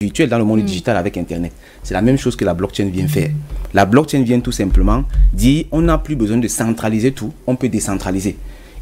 virtuel dans le monde digital avec Internet. C'est la même chose que la blockchain vient faire. La blockchain vient tout simplement dire on n'a plus besoin de centraliser tout, on peut décentraliser.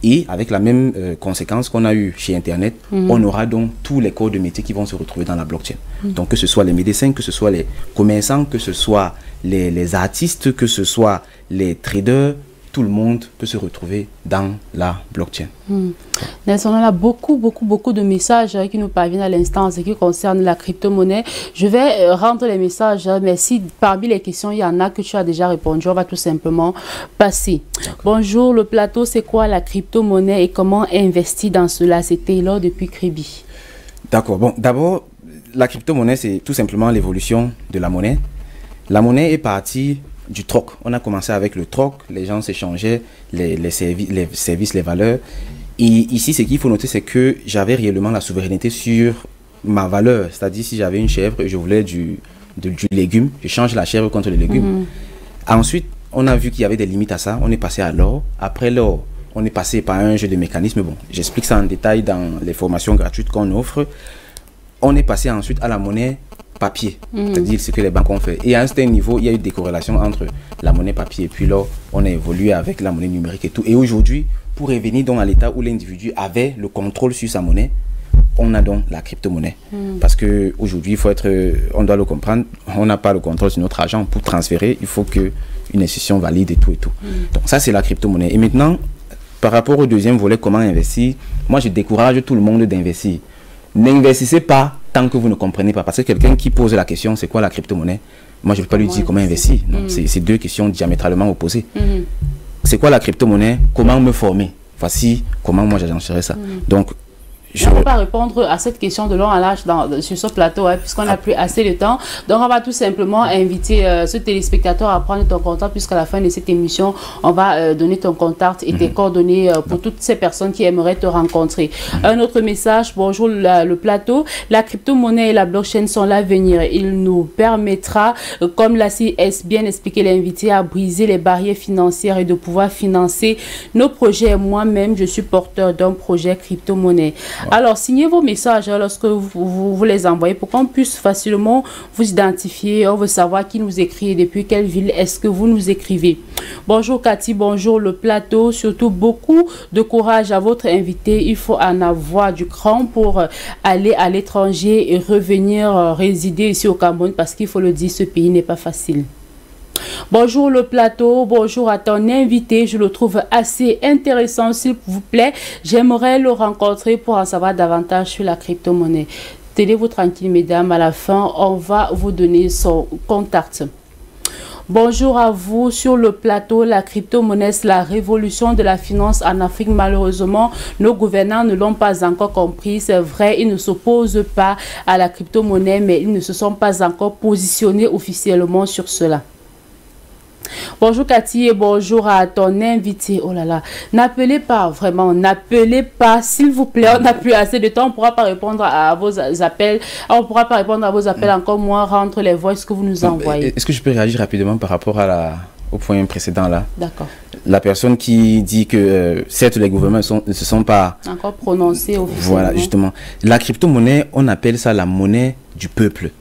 Et avec la même conséquence qu'on a eu chez Internet, on aura donc tous les corps de métier qui vont se retrouver dans la blockchain. Donc que ce soit les médecins, que ce soit les commerçants, que ce soit les artistes, que ce soit les traders, tout le monde peut se retrouver dans la blockchain. Nelson, on a beaucoup de messages qui nous parviennent à l'instant en ce qui concerne la crypto-monnaie. Je vais rendre les messages, mais si parmi les questions, il y en a que tu as déjà répondu, on va tout simplement passer. Bonjour, le plateau, c'est quoi la crypto-monnaie et comment investir dans cela? C'est Taylor depuis Créby. D'accord. Bon, d'abord, la crypto-monnaie, c'est tout simplement l'évolution de la monnaie. La monnaie est partie du troc. On a commencé avec le troc, les gens s'échangeaient les services, les valeurs. Et ici, ce qu'il faut noter, c'est que j'avais réellement la souveraineté sur ma valeur. C'est-à-dire, si j'avais une chèvre et je voulais du légume, je change la chèvre contre le légume. Ensuite, on a vu qu'il y avait des limites à ça. On est passé à l'or. Après l'or, on est passé par un jeu de mécanismes. Bon, j'explique ça en détail dans les formations gratuites qu'on offre. On est passé ensuite à la monnaie papier, c'est-à-dire ce que les banques ont fait. Et à un certain niveau, il y a eu des corrélations entre la monnaie papier et puis là, on a évolué avec la monnaie numérique et tout. Et aujourd'hui, pour revenir donc à l'état où l'individu avait le contrôle sur sa monnaie, on a donc la crypto-monnaie. Parce qu'aujourd'hui, on doit le comprendre, on n'a pas le contrôle sur notre argent. Pour transférer, il faut qu'une institution valide et tout et tout. Donc ça, c'est la crypto-monnaie. Et maintenant, par rapport au deuxième volet, comment investir, moi, je décourage tout le monde d'investir. N'investissez pas tant que vous ne comprenez pas. Parce que quelqu'un qui pose la question, c'est quoi la crypto-monnaie? Moi, je ne peux pas lui dire comment investir. C'est deux questions diamétralement opposées. C'est quoi la crypto-monnaie? Comment me former? Voici comment moi j'agencerais ça. Donc, je ne peux pas répondre à cette question de long à large sur ce plateau, puisqu'on n'a plus assez de temps. Donc, on va tout simplement inviter ce téléspectateur à prendre ton contact, puisqu'à la fin de cette émission, on va donner ton contact et tes coordonnées pour toutes ces personnes qui aimeraient te rencontrer. Un autre message, bonjour le plateau. La crypto-monnaie et la blockchain sont l'avenir. Il nous permettra, comme l'a bien expliqué l'invité, à briser les barrières financières et de pouvoir financer nos projets. Moi-même, je suis porteur d'un projet crypto-monnaie. Alors, signez vos messages lorsque vous les envoyez pour qu'on puisse facilement vous identifier. On veut savoir qui nous écrit et depuis quelle ville est-ce que vous nous écrivez. Bonjour Cathy, bonjour le plateau. Surtout beaucoup de courage à votre invité. Il faut en avoir du cran pour aller à l'étranger et revenir résider ici au Cameroun parce qu'il faut le dire, ce pays n'est pas facile. Bonjour le plateau, bonjour à ton invité, je le trouve assez intéressant, s'il vous plaît. J'aimerais le rencontrer pour en savoir davantage sur la crypto-monnaie. Tenez-vous tranquille mesdames, à la fin, on va vous donner son contact. Bonjour à vous sur le plateau. La crypto-monnaie, c'est la révolution de la finance en Afrique. Malheureusement, nos gouvernants ne l'ont pas encore compris. C'est vrai, ils ne s'opposent pas à la crypto-monnaie, mais ils ne se sont pas encore positionnés officiellement sur cela. Bonjour Cathy et bonjour à ton invité. Oh là là, n'appelez pas, vraiment, n'appelez pas, s'il vous plaît, on n'a plus assez de temps, on ne pourra pas répondre à vos appels, on ne pourra pas répondre à vos appels, encore moins rendre les voix que vous nous envoyez. Est-ce que je peux réagir rapidement par rapport au point précédent là? D'accord. La personne qui dit que certes les gouvernements ne se sont pas encore prononcés officiellement. Voilà, justement. La crypto-monnaie, on appelle ça la monnaie du peuple.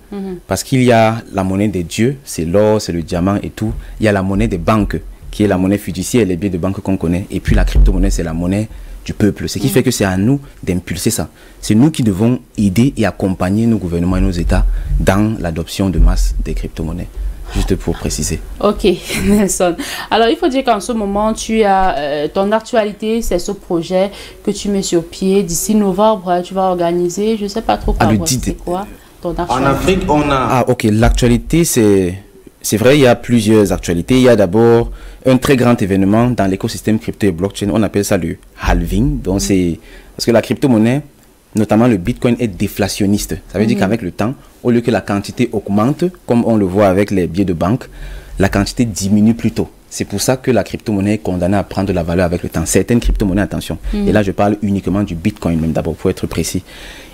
Parce qu'il y a la monnaie des dieux, c'est l'or, c'est le diamant et tout. Il y a la monnaie des banques, qui est la monnaie fiduciaire, les billets de banque qu'on connaît. Et puis la crypto-monnaie, c'est la monnaie du peuple. Ce qui fait que c'est à nous d'impulser ça. C'est nous qui devons aider et accompagner nos gouvernements et nos États dans l'adoption de masse des crypto-monnaies. Juste pour préciser. Ok, Nelson. Alors, il faut dire qu'en ce moment, tu as ton actualité, c'est ce projet que tu mets sur pied. D'ici novembre, tu vas organiser, je ne sais pas trop quoi. C'est quoi ton actualité? En Afrique, on a... Ah, ok, l'actualité, c'est vrai, il y a plusieurs actualités. Il y a d'abord un très grand événement dans l'écosystème crypto et blockchain. On appelle ça le halving. Donc, c'est... Parce que la crypto-monnaie, notamment le Bitcoin, est déflationniste. Ça veut dire qu'avec le temps, au lieu que la quantité augmente, comme on le voit avec les billets de banque, la quantité diminue plutôt. C'est pour ça que la crypto-monnaie est condamnée à prendre de la valeur avec le temps. Certaines crypto-monnaies, attention. Et là, je parle uniquement du Bitcoin, même d'abord, pour être précis.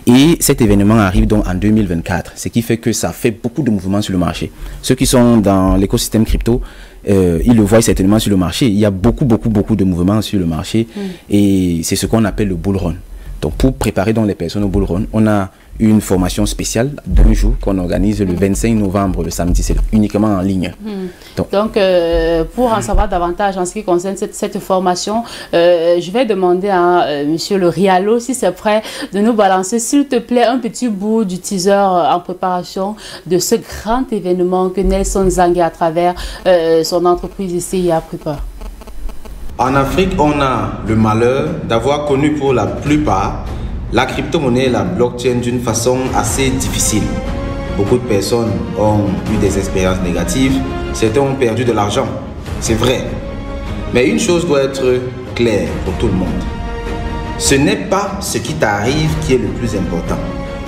Et cet événement arrive donc en 2024, ce qui fait que ça fait beaucoup de mouvements sur le marché. Ceux qui sont dans l'écosystème crypto, ils le voient certainement sur le marché. Il y a beaucoup de mouvements sur le marché et c'est ce qu'on appelle le bull run. Donc pour préparer donc les personnes au bull run, on a une formation spéciale d'un jour qu'on organise le 25 novembre, le samedi. C'est uniquement en ligne. Donc, pour en savoir davantage en ce qui concerne cette formation, je vais demander à monsieur le Rialo, si c'est prêt, de nous balancer, s'il te plaît, un petit bout du teaser en préparation de ce grand événement que Nelson Zangué, à travers son entreprise ici, a prépare. En Afrique, on a le malheur d'avoir connu pour la plupart la crypto-monnaie et la blockchain d'une façon assez difficile. Beaucoup de personnes ont eu des expériences négatives, certains ont perdu de l'argent, c'est vrai. Mais une chose doit être claire pour tout le monde. Ce n'est pas ce qui t'arrive qui est le plus important.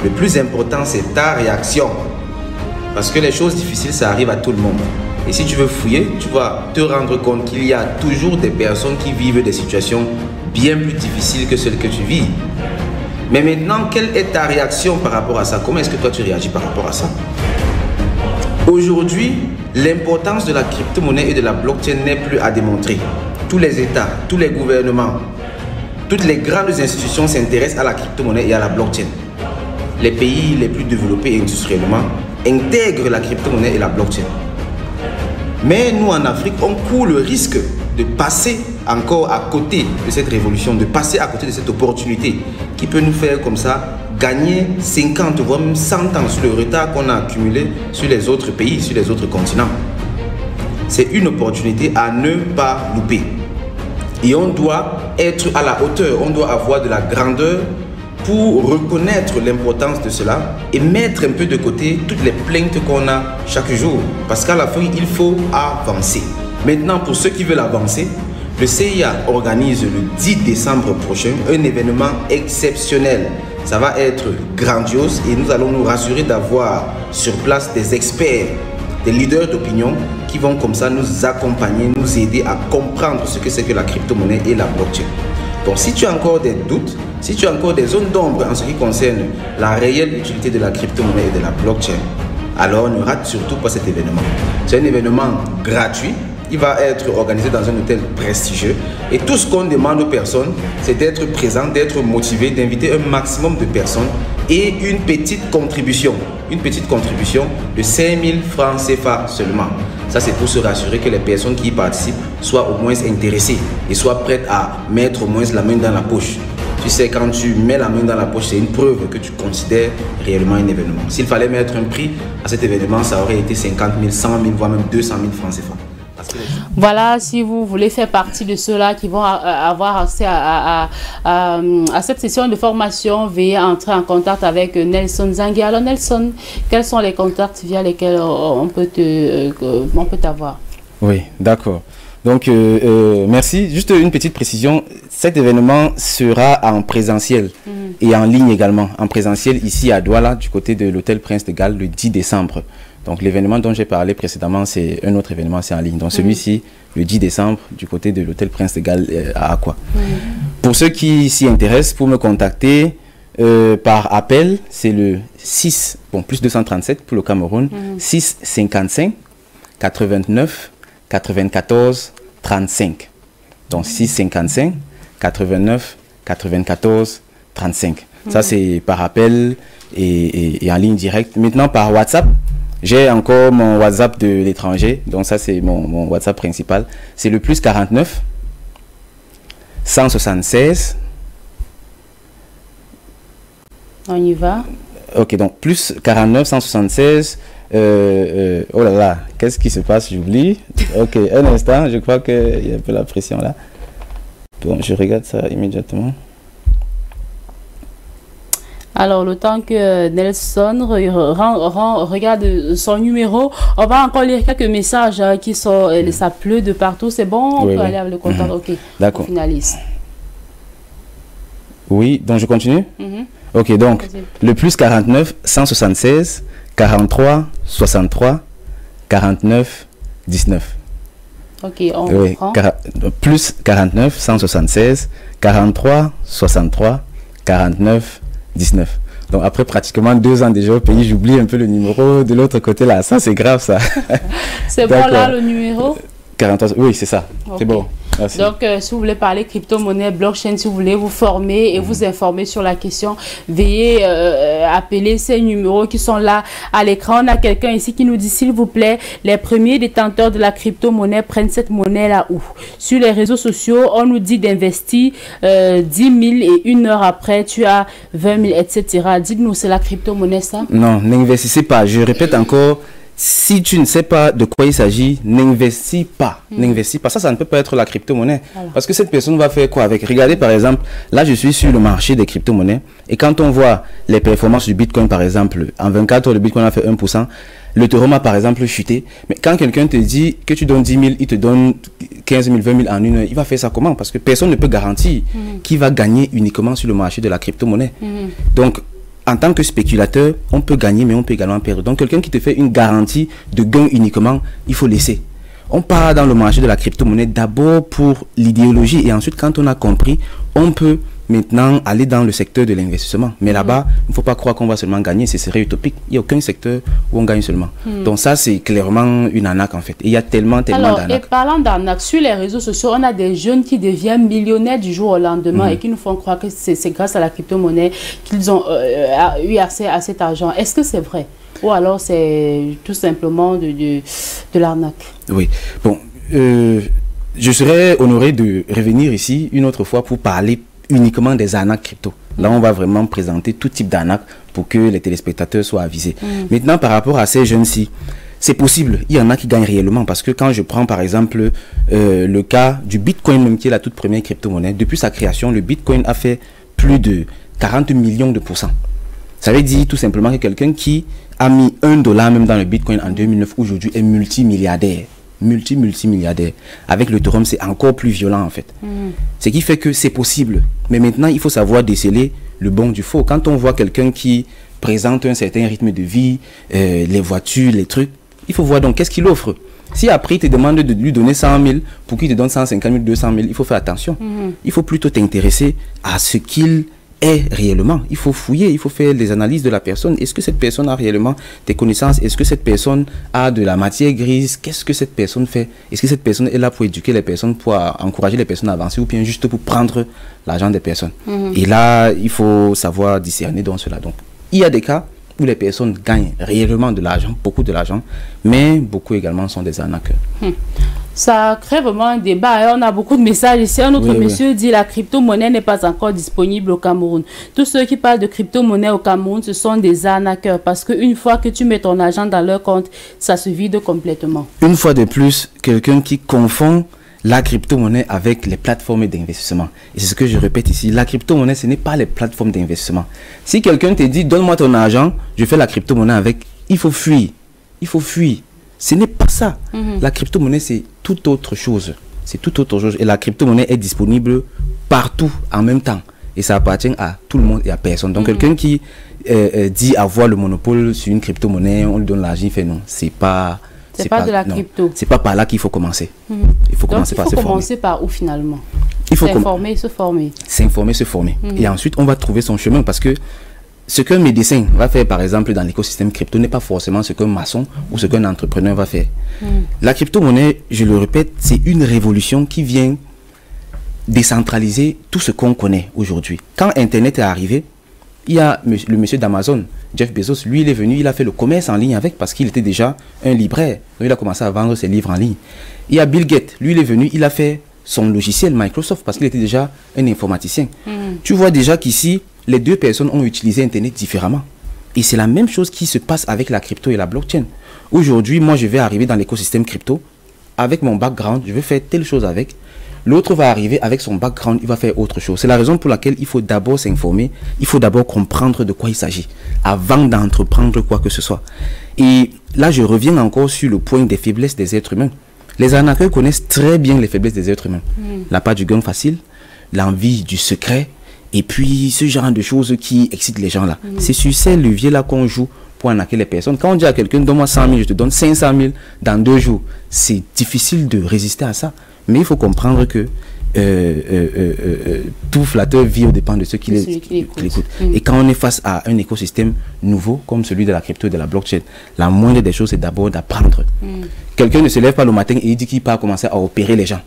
Le plus important, c'est ta réaction. Parce que les choses difficiles, ça arrive à tout le monde. Et si tu veux fouiller, tu vas te rendre compte qu'il y a toujours des personnes qui vivent des situations bien plus difficiles que celles que tu vis. Mais maintenant, quelle est ta réaction par rapport à ça? Comment est-ce que toi tu réagis par rapport à ça? Aujourd'hui, l'importance de la crypto-monnaie et de la blockchain n'est plus à démontrer. Tous les États, tous les gouvernements, toutes les grandes institutions s'intéressent à la crypto-monnaie et à la blockchain. Les pays les plus développés industriellement intègrent la crypto-monnaie et la blockchain. Mais nous, en Afrique, on court le risque de passer encore à côté de cette révolution, de passer à côté de cette opportunité qui peut nous faire comme ça gagner 50 voire même 100 ans sur le retard qu'on a accumulé sur les autres pays, sur les autres continents. C'est une opportunité à ne pas louper. Et on doit être à la hauteur, on doit avoir de la grandeur pour reconnaître l'importance de cela et mettre un peu de côté toutes les plaintes qu'on a chaque jour. Parce qu'à la fin, il faut avancer. Maintenant, pour ceux qui veulent avancer, le CIA organise le 10 décembre prochain un événement exceptionnel. Ça va être grandiose et nous allons nous rassurer d'avoir sur place des experts, des leaders d'opinion qui vont comme ça nous accompagner, nous aider à comprendre ce que c'est que la crypto-monnaie et la blockchain. Donc si tu as encore des doutes, si tu as encore des zones d'ombre en ce qui concerne la réelle utilité de la crypto-monnaie et de la blockchain, alors ne rate surtout pas cet événement. C'est un événement gratuit. Il va être organisé dans un hôtel prestigieux et tout ce qu'on demande aux personnes, c'est d'être présent, d'être motivé, d'inviter un maximum de personnes et une petite contribution de 5 000 francs CFA seulement. Ça, c'est pour se rassurer que les personnes qui y participent soient au moins intéressées et soient prêtes à mettre au moins la main dans la poche. Tu sais, quand tu mets la main dans la poche, c'est une preuve que tu considères réellement un événement. S'il fallait mettre un prix à cet événement, ça aurait été 50 000, 100 000, voire même 200 000 francs CFA. Voilà, si vous voulez faire partie de ceux-là qui vont avoir accès à cette session de formation, veuillez entrer en contact avec Nelson Zangué. Alors Nelson, quels sont les contacts via lesquels on peut t'avoir? Oui, d'accord. Donc, merci. Juste une petite précision. Cet événement sera en présentiel et en ligne également. En présentiel ici à Douala, du côté de l'hôtel Prince de Galles, le 10 décembre. Donc, l'événement dont j'ai parlé précédemment, c'est un autre événement, c'est en ligne. Donc, celui-ci, le 10 décembre, du côté de l'hôtel Prince de Galles à Aqua. Pour ceux qui s'y intéressent, pour me contacter par appel, c'est le 6, bon, plus 237 pour le Cameroun, 6 55 89 94 35. Donc 6 55 89 94 35. Ça, c'est par appel et en ligne directe. Maintenant, par WhatsApp, j'ai encore mon WhatsApp de l'étranger. Donc ça, c'est mon WhatsApp principal. C'est le plus 49 176. On y va. Ok, donc plus 49 176. Oh là là, qu'est-ce qui se passe? J'oublie. Ok, un instant, je crois qu'il y a un peu la pression là. Bon, je regarde ça immédiatement. Alors, le temps que Nelson regarde son numéro, on va encore lire quelques messages qui sont, ça pleut de partout. C'est bon, on peut aller avec le compteur. Ok, d'accord. On finalise. Oui, donc je continue. Ok, donc le plus 49 176 43 63 49 19. Ok, on reprend. Plus 49 176 43 63 49 19. Donc après pratiquement 2 ans déjà au pays, j'oublie un peu le numéro de l'autre côté là. Ça c'est grave ça. C'est bon là le numéro 43, oui c'est ça. Okay. C'est bon. Merci. Donc, si vous voulez parler crypto-monnaie, blockchain, si vous voulez vous former et vous informer sur la question, veuillez appeler ces numéros qui sont là à l'écran. On a quelqu'un ici qui nous dit, s'il vous plaît, les premiers détenteurs de la crypto-monnaie prennent cette monnaie-là où? Sur les réseaux sociaux, on nous dit d'investir 10 000 et une heure après, tu as 20 000, etc. Dites-nous, c'est la crypto-monnaie, ça? Non, n'investissez pas. Je répète encore, si tu ne sais pas de quoi il s'agit, n'investis pas. N'investis pas. Ça ne peut pas être la crypto-monnaie. Voilà. Parce que cette personne va faire quoi avec? Regardez par exemple, là je suis sur le marché des crypto-monnaies et quand on voit les performances du Bitcoin par exemple, en 24 heures le Bitcoin a fait 1%, l'Ethereum a par exemple chuté. Mais quand quelqu'un te dit que tu donnes 10 000, il te donne 15 000, 20 000 en une heure, il va faire ça comment? Parce que personne ne peut garantir qu'il va gagner uniquement sur le marché de la crypto-monnaie. Donc, en tant que spéculateur, on peut gagner, mais on peut également perdre. Donc, quelqu'un qui te fait une garantie de gain uniquement, il faut laisser. On part dans le marché de la crypto-monnaie d'abord pour l'idéologie et ensuite, quand on a compris, on peut maintenant aller dans le secteur de l'investissement. Mais là-bas, il ne faut pas croire qu'on va seulement gagner, ce serait utopique. Il n'y a aucun secteur où on gagne seulement. Donc ça, c'est clairement une arnaque en fait. Et il y a tellement d'arnaques. Et parlant d'arnaque, sur les réseaux sociaux, on a des jeunes qui deviennent millionnaires du jour au lendemain et qui nous font croire que c'est grâce à la crypto-monnaie qu'ils ont eu accès à cet argent. Est-ce que c'est vrai? Ou alors c'est tout simplement de l'arnaque? Oui. Bon, je serais honoré de revenir ici une autre fois pour parler uniquement des arnaques crypto. Là, on va vraiment présenter tout type d'arnaque pour que les téléspectateurs soient avisés. Maintenant, par rapport à ces jeunes-ci, c'est possible. Il y en a qui gagnent réellement parce que quand je prends par exemple le cas du Bitcoin, même qui est la toute première crypto-monnaie, depuis sa création, le Bitcoin a fait plus de 40 millions de %. Ça veut dire tout simplement que quelqu'un qui a mis $1 même dans le Bitcoin en 2009, aujourd'hui est multimilliardaire. Multimilliardaire. Avec l'Ethereum, c'est encore plus violent en fait. Ce qui fait que c'est possible. Mais maintenant, il faut savoir déceler le bon du faux. Quand on voit quelqu'un qui présente un certain rythme de vie, les voitures, les trucs, il faut voir donc qu'est-ce qu'il offre. Si après il te demande de lui donner 100 000 pour qu'il te donne 150 000, 200 000, il faut faire attention. Il faut plutôt t'intéresser à ce qu'il est réellement. Il faut fouiller, il faut faire des analyses de la personne. Est-ce que cette personne a réellement des connaissances? Est-ce que cette personne a de la matière grise? Qu'est-ce que cette personne fait? Est-ce que cette personne est là pour éduquer les personnes, pour encourager les personnes à avancer ou bien juste pour prendre l'argent des personnes? Et là, il faut savoir discerner dans cela. Donc, il y a des cas où les personnes gagnent réellement de l'argent, beaucoup de l'argent, mais beaucoup également sont des arnaqueurs. Ça crée vraiment un débat. On a beaucoup de messages ici. Un autre monsieur dit la crypto-monnaie n'est pas encore disponible au Cameroun. Tous ceux qui parlent de crypto-monnaie au Cameroun, ce sont des arnaqueurs parce qu'une fois que tu mets ton argent dans leur compte, ça se vide complètement. Une fois de plus, quelqu'un qui confond la crypto-monnaie avec les plateformes d'investissement. Et c'est ce que je répète ici. La crypto-monnaie, ce n'est pas les plateformes d'investissement. Si quelqu'un te dit, donne-moi ton argent, je fais la crypto-monnaie avec, il faut fuir. Il faut fuir. Ce n'est pas ça. La crypto-monnaie, c'est tout autre chose. C'est tout autre chose. Et la crypto-monnaie est disponible partout en même temps. Et ça appartient à tout le monde et à personne. Donc, quelqu'un qui dit avoir le monopole sur une crypto-monnaie, on lui donne l'argent, il fait non. C'est pas... C'est pas de la crypto. C'est pas par là qu'il faut commencer. Il faut commencer par se former. Il faut commencer par où finalement? Il faut s'informer, se former. S'informer, se former. Et ensuite, on va trouver son chemin parce que ce qu'un médecin va faire, par exemple, dans l'écosystème crypto n'est pas forcément ce qu'un maçon ou ce qu'un entrepreneur va faire. La crypto-monnaie, je le répète, c'est une révolution qui vient décentraliser tout ce qu'on connaît aujourd'hui. Quand Internet est arrivé, il y a le monsieur d'Amazon, Jeff Bezos, lui il est venu, il a fait le commerce en ligne avec parce qu'il était déjà un libraire. Donc il a commencé à vendre ses livres en ligne. Il y a Bill Gates, lui il est venu, il a fait son logiciel Microsoft parce qu'il était déjà un informaticien. Tu vois déjà qu'ici, les deux personnes ont utilisé Internet différemment. Et c'est la même chose qui se passe avec la crypto et la blockchain. Aujourd'hui, moi je vais arriver dans l'écosystème crypto, avec mon background, je vais faire telle chose avec. L'autre va arriver avec son background, il va faire autre chose. C'est la raison pour laquelle il faut d'abord s'informer, il faut d'abord comprendre de quoi il s'agit, avant d'entreprendre quoi que ce soit. Et là, je reviens encore sur le point des faiblesses des êtres humains. Les arnaqueurs connaissent très bien les faiblesses des êtres humains. La part du gain facile, l'envie du secret, et puis ce genre de choses qui excitent les gens là. C'est sur ces leviers-là qu'on joue pour arnaquer les personnes. Quand on dit à quelqu'un, donne-moi 100 000, je te donne 500 000 dans 2 jours, c'est difficile de résister à ça. Mais il faut comprendre que tout flatteur vit au dépend de ceux qui l'écoutent. Et quand on est face à un écosystème nouveau, comme celui de la crypto et de la blockchain, la moindre des choses, c'est d'abord d'apprendre. Quelqu'un ne se lève pas le matin et il dit qu'il va commencer à opérer les gens.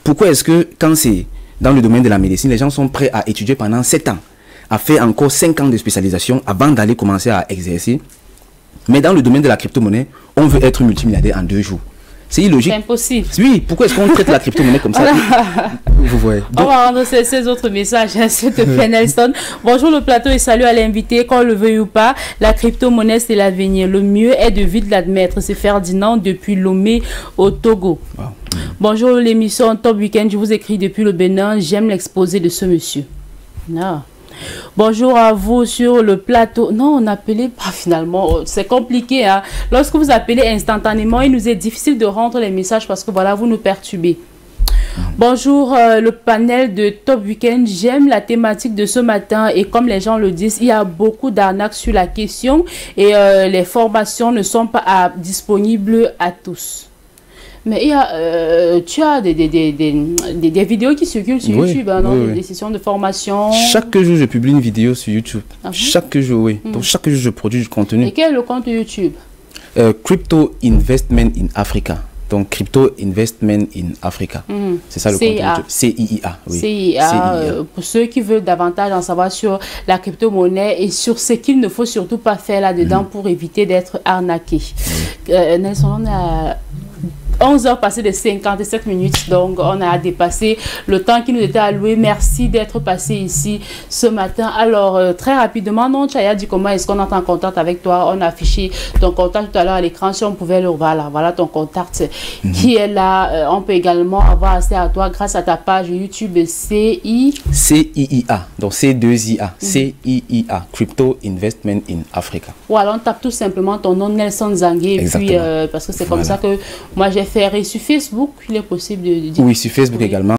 Pourquoi est-ce que quand c'est dans le domaine de la médecine, les gens sont prêts à étudier pendant 7 ans, à faire encore 5 ans de spécialisation avant d'aller commencer à exercer? Mais dans le domaine de la crypto-monnaie, on veut être multimilliardaire en 2 jours. C'est illogique. C'est impossible. Oui, pourquoi est-ce qu'on traite la crypto-monnaie comme ça? Vous voyez. Donc, on va rendre ces autres messages, s'il te plaît, Nelson. Bonjour le plateau et salut à l'invité. Qu'on le veuille ou pas, la crypto-monnaie, c'est l'avenir. Le mieux est de vite l'admettre. C'est Ferdinand depuis Lomé au Togo. Wow. Bonjour l'émission Top Weekend. Je vous écris depuis le Bénin. J'aime l'exposé de ce monsieur. Non. Bonjour à vous sur le plateau. Non, on n'appelait pas finalement. C'est compliqué. Hein? Lorsque vous appelez instantanément, il nous est difficile de rendre les messages parce que voilà, vous nous perturbez. Bonjour le panel de Top Weekend. J'aime la thématique de ce matin et comme les gens le disent, il y a beaucoup d'arnaques sur la question et les formations ne sont pas disponibles à tous. Mais il y a, tu as des vidéos qui circulent sur YouTube, hein, des sessions de formation. Chaque jour, je publie une vidéo sur YouTube. Chaque jour, oui. Donc, chaque jour, je produis du contenu. Et quel est le compte YouTube? Crypto Investment in Africa. Donc, Crypto Investment in Africa. C'est ça le compte YouTube. CIA. Oui. CIA. Pour ceux qui veulent davantage en savoir sur la crypto-monnaie et sur ce qu'il ne faut surtout pas faire là-dedans pour éviter d'être arnaqué. Nelson, on a 11 heures passées de 57 minutes, donc on a dépassé le temps qui nous était alloué. Merci d'être passé ici ce matin. Alors, très rapidement, non, Chaya dit comment est-ce qu'on entre en contact avec toi? On a affiché ton contact tout à l'heure à l'écran. Si on pouvait le voir là, voilà ton contact qui est là. On peut également avoir accès à toi grâce à ta page YouTube CIIA, donc C2IA, CIIA, Crypto Investment in Africa. Ou alors on tape tout simplement ton nom Nelson Zangué, et puis parce que c'est comme ça que moi j'ai fait. Sur Facebook, il est possible de dire. Oui, sur Facebook également.